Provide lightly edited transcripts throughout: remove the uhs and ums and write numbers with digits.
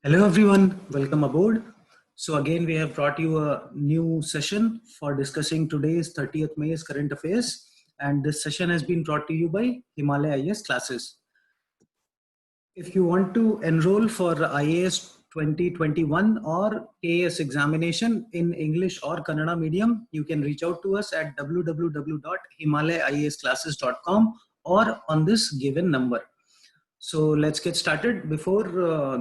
Hello everyone, welcome aboard. So again, we have brought you a new session for discussing today's 30th May's current affairs. And this session has been brought to you by UPSC-IAS classes. If you want to enroll for IAS 2021 or AS examination in English or Kannada medium, you can reach out to us at www.himalayaiasclasses.com or on this given number. So let's get started. Before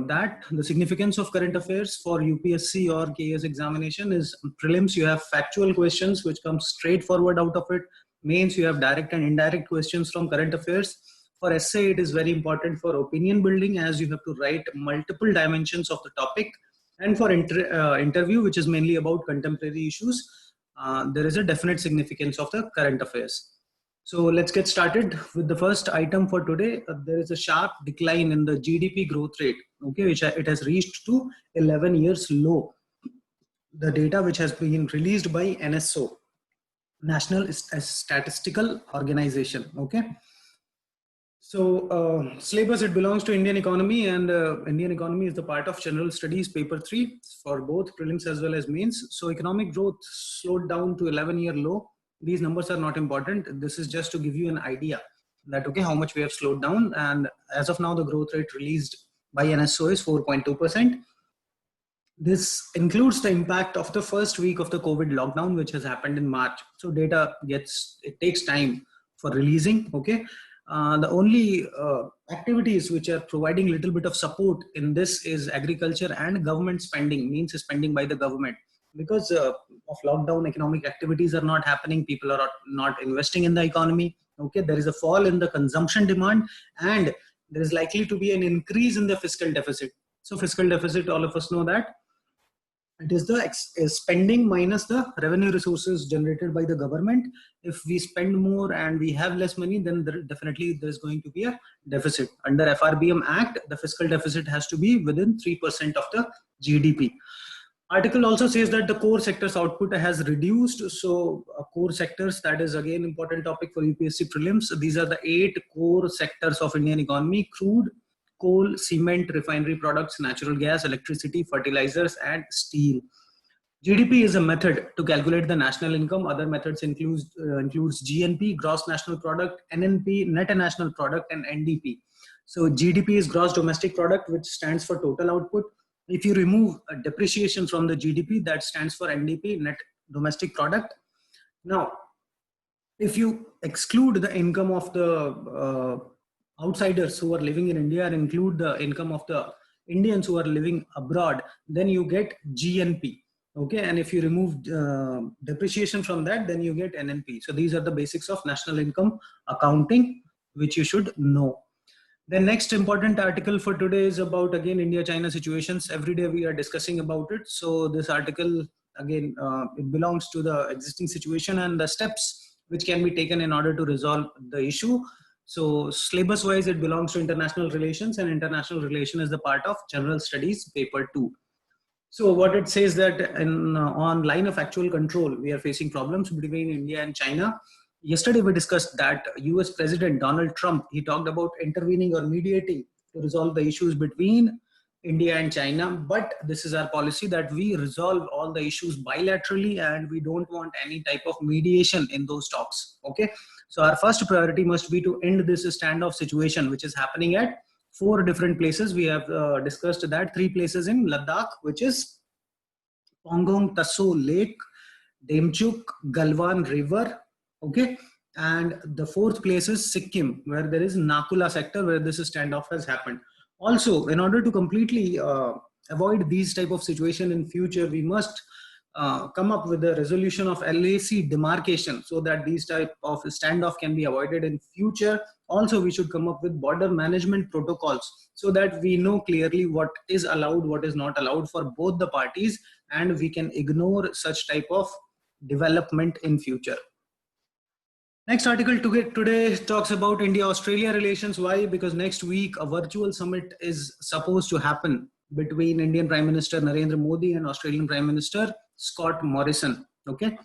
that, the significance of current affairs for UPSC or KS examination is prelims. You have factual questions which come straight forward out of it. Mains, you have direct and indirect questions from current affairs. For essay, it is very important for opinion building as you have to write multiple dimensions of the topic. And for interview, which is mainly about contemporary issues, there is a definite significance of the current affairs. So let's get started with the first item for today. There is a sharp decline in the GDP growth rate, okay, which it has reached to 11 years low. The data which has been released by NSO, National Statistical Organization, okay. So syllabus, it belongs to Indian economy, and Indian economy is the part of general studies paper 3 for both prelims as well as mains. So economic growth slowed down to 11-year low. These numbers are not important. This is just to give you an idea that, okay, how much we have slowed down. And as of now, the growth rate released by NSO is 4.2%. This includes the impact of the first week of the COVID lockdown, which has happened in March. So data it takes time for releasing, okay. The only activities which are providing a little bit of support in this is agriculture and government spending, means spending by the government. Because of lockdown, economic activities are not happening, people are not investing in the economy, okay. There is a fall in the consumption demand, and there is likely to be an increase in the fiscal deficit. So fiscal deficit, all of us know that it is the spending minus the revenue resources generated by the government. If we spend more and we have less money, then definitely there's going to be a deficit. Under FRBM Act, the fiscal deficit has to be within 3% of the GDP. Article also says that the core sectors output has reduced. So core sectors, that is again important topic for UPSC prelims. These are the 8 core sectors of Indian economy: crude, coal, cement, refinery products, natural gas, electricity, fertilizers, and steel. GDP is a method to calculate the national income. Other methods includes GNP, gross national product, NNP, net national product, and NDP. So GDP is gross domestic product, which stands for total output. If you remove depreciation from the GDP, that stands for NDP, net domestic product. Now, if you exclude the income of the outsiders who are living in India and include the income of the Indians who are living abroad, then you get GNP. Okay, and if you remove depreciation from that, then you get NNP. So these are the basics of national income accounting, which you should know. The next important article for today is about, again, India-China situations. Every day we are discussing about it. So this article, again, it belongs to the existing situation and the steps which can be taken in order to resolve the issue. So syllabus wise, it belongs to international relations, and international relation is the part of general studies paper 2. So what it says that on line of actual control, we are facing problems between India and China. Yesterday, we discussed that US President Donald Trump, he talked about intervening or mediating to resolve the issues between India and China. But this is our policy that we resolve all the issues bilaterally, and we don't want any type of mediation in those talks. Okay. So our first priority must be to end this standoff situation, which is happening at 4 different places. We have discussed that 3 places in Ladakh, which is Pangong Taso Lake, Demchuk, Galwan River. Okay, and the 4th place is Sikkim, where there is Nakula sector, where this standoff has happened. Also, in order to completely avoid these type of situation in future, we must come up with a resolution of LAC demarcation so that these type of standoff can be avoided in future. Also, we should come up with border management protocols so that we know clearly what is allowed, what is not allowed for both the parties, and we can ignore such type of development in future. Next article today talks about India-Australia relations. Why? Because next week a virtual summit is supposed to happen between Indian Prime Minister Narendra Modi and Australian Prime Minister Scott Morrison. Okay.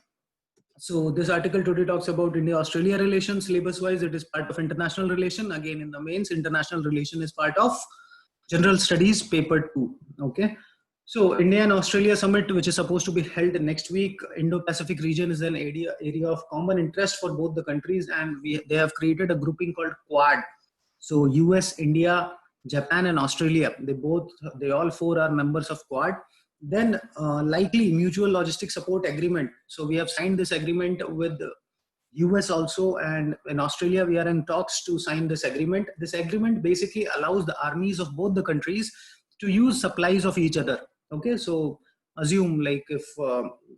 So this article today talks about India-Australia relations. Syllabus wise, it is part of international relation. Again, in the mains, international relation is part of General Studies Paper 2. Okay. So India and Australia Summit, which is supposed to be held next week. Indo-Pacific region is an area of common interest for both the countries, and they have created a grouping called Quad. So US, India, Japan, and Australia, they all four are members of Quad. Then likely mutual logistic support agreement. So we have signed this agreement with US also, and in Australia we are in talks to sign this agreement. This agreement basically allows the armies of both the countries to use supplies of each other. Okay, so assume like if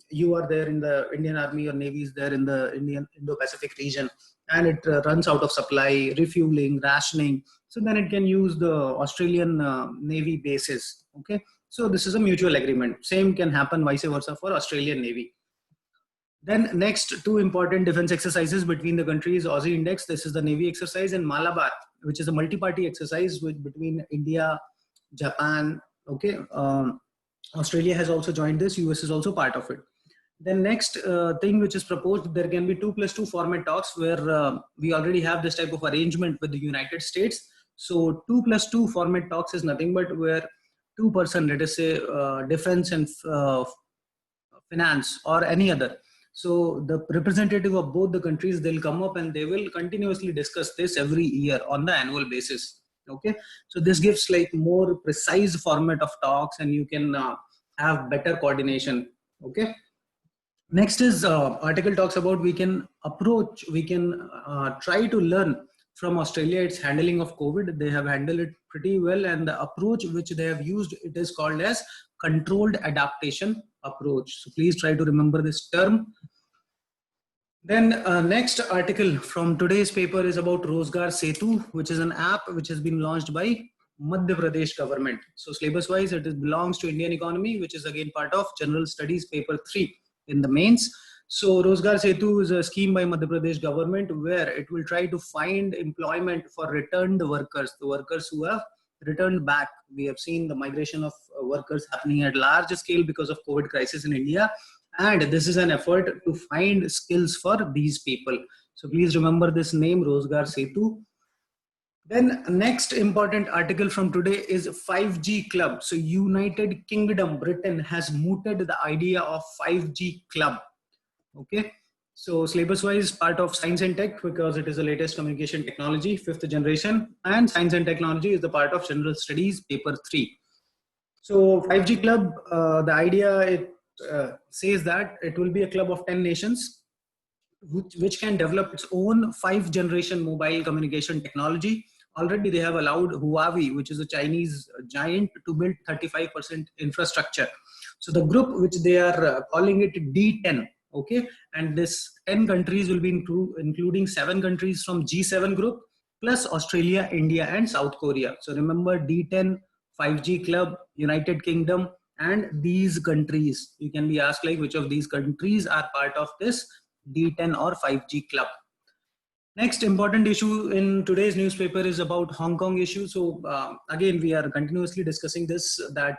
you are there in the Indian Army or Navy is there in the Indo-Pacific region, and it runs out of supply, refueling, rationing, so then it can use the Australian Navy bases. Okay, so this is a mutual agreement. Same can happen vice versa for Australian Navy. Then next, two important defense exercises between the countries: Aussie Index, this is the Navy exercise, and Malabar, which is a multi-party exercise between India, Japan. Okay, Australia has also joined this. US is also part of it. Then next thing which is proposed, there can be 2+2 format talks, where we already have this type of arrangement with the United States. So 2+2 format talks is nothing but where two person, let us say defense and finance or any other. So the representative of both the countries, they'll come up and they will continuously discuss this every year on the annual basis. Okay, so this gives like more precise format of talks, and you can have better coordination. Okay. Next is article talks about we can try to learn from Australia its handling of COVID. They have handled it pretty well, and the approach which they have used, it is called as controlled adaptation approach. So please try to remember this term. Then next article from today's paper is about Rozgar Setu, which is an app which has been launched by Madhya Pradesh government. So syllabus wise, it belongs to Indian economy, which is again part of General Studies paper 3 in the mains. So Rozgar Setu is a scheme by Madhya Pradesh government where it will try to find employment for returned workers, the workers who have returned back. We have seen the migration of workers happening at large scale because of COVID crisis in India. And this is an effort to find skills for these people. So please remember this name, Rozgar Setu. Then next important article from today is 5G Club. So United Kingdom, Britain has mooted the idea of 5G Club. Okay. So syllabus wise, part of science and tech, because it is the latest communication technology, 5th generation, and science and technology is the part of general studies paper 3. So 5G Club, the idea, says that it will be a club of 10 nations which can develop its own 5th generation mobile communication technology. Already they have allowed Huawei, which is a Chinese giant, to build 35% infrastructure. So the group which they are calling it D10, okay, and this 10 countries will be including 7 countries from G7 group plus Australia, India, and South Korea. So remember D10, 5G Club, United Kingdom, and these countries. You can be asked like which of these countries are part of this D10 or 5G Club. Next important issue in today's newspaper is about Hongkong issue. So again, we are continuously discussing this, that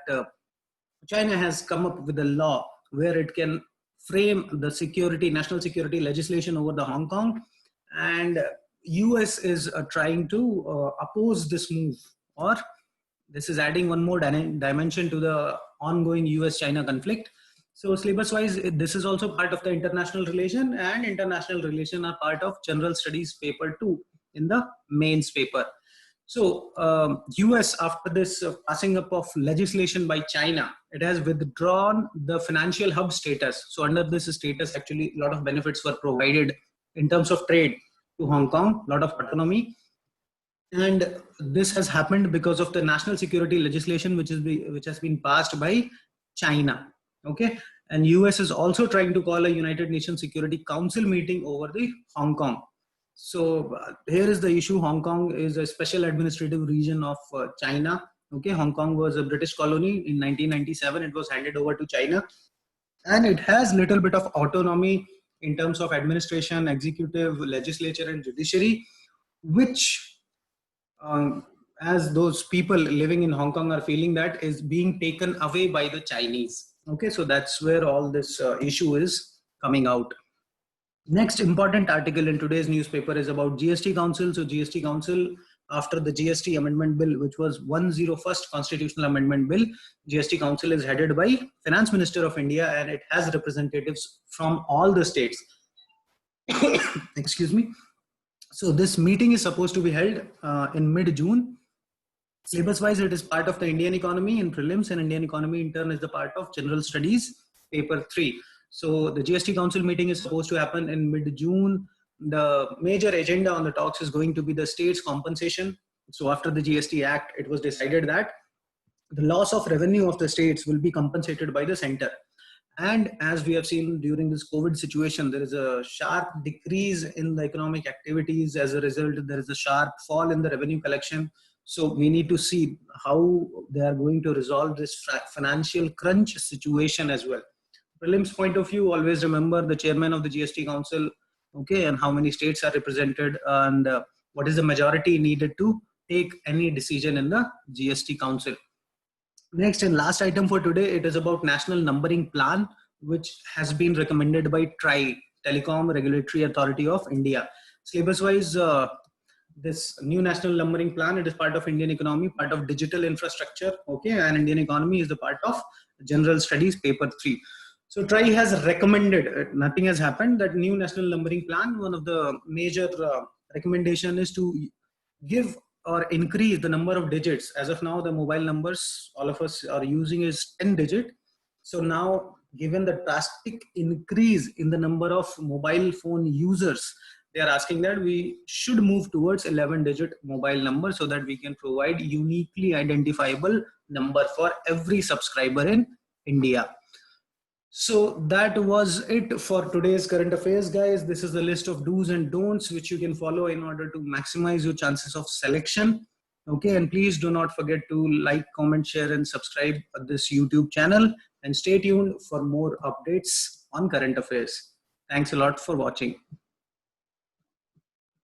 China has come up with a law where it can frame the national security legislation over the Hong Kong, and US is trying to oppose this move, or this is adding one more dimension to the ongoing US-China conflict. So syllabus wise, this is also part of the international relation, and international relation are part of general studies paper 2 in the mains paper. So US, after this passing up of legislation by China, it has withdrawn the financial hub status. So under this status, actually a lot of benefits were provided in terms of trade to Hong Kong, a lot of autonomy. And this has happened because of the national security legislation which has been passed by China. Okay, and US is also trying to call a United Nations Security Council meeting over the Hong Kong. So here is the issue. Hong Kong is a special administrative region of China. Okay, Hong Kong was a British colony in 1997. It was handed over to China, and it has little bit of autonomy in terms of administration, executive, legislature, and judiciary, which as those people living in Hong Kong are feeling that is being taken away by the Chinese. Okay, so that's where all this issue is coming out. Next important article in today's newspaper is about GST Council. So GST Council after the GST amendment bill, which was 101st constitutional amendment bill. GST Council is headed by Finance Minister of India, and it has representatives from all the states. Excuse me. So this meeting is supposed to be held in mid-June. Syllabus wise, it is part of the Indian economy in prelims, and Indian economy in turn is the part of general studies paper 3. So the GST Council meeting is supposed to happen in mid-June. The major agenda on the talks is going to be the states' compensation. So after the GST Act, it was decided that the loss of revenue of the states will be compensated by the center. And as we have seen during this COVID situation, there is a sharp decrease in the economic activities. As a result, there is a sharp fall in the revenue collection. So we need to see how they are going to resolve this financial crunch situation as well. Prelims point of view, always remember the chairman of the GST Council, okay, and how many states are represented, and what is the majority needed to take any decision in the GST Council. Next and last item for today, it is about National Numbering Plan, which has been recommended by TRAI, Telecom Regulatory Authority of India. Syllabus wise, this new National Numbering Plan, it is part of Indian economy, part of digital infrastructure, okay, and Indian economy is the part of general studies paper 3. So TRAI has recommended, nothing has happened, that new National Numbering Plan, one of the major recommendation is to give or increase the number of digits. As of now, the mobile numbers all of us are using is 10 digit. So now, given the drastic increase in the number of mobile phone users, they are asking that we should move towards 11-digit mobile number so that we can provide uniquely identifiable number for every subscriber in India. So that was it for today's current affairs, guys. This is the list of do's and don'ts which you can follow in order to maximize your chances of selection. Okay, and please do not forget to like, comment, share, and subscribe to this YouTube channel, and stay tuned for more updates on current affairs. Thanks a lot for watching.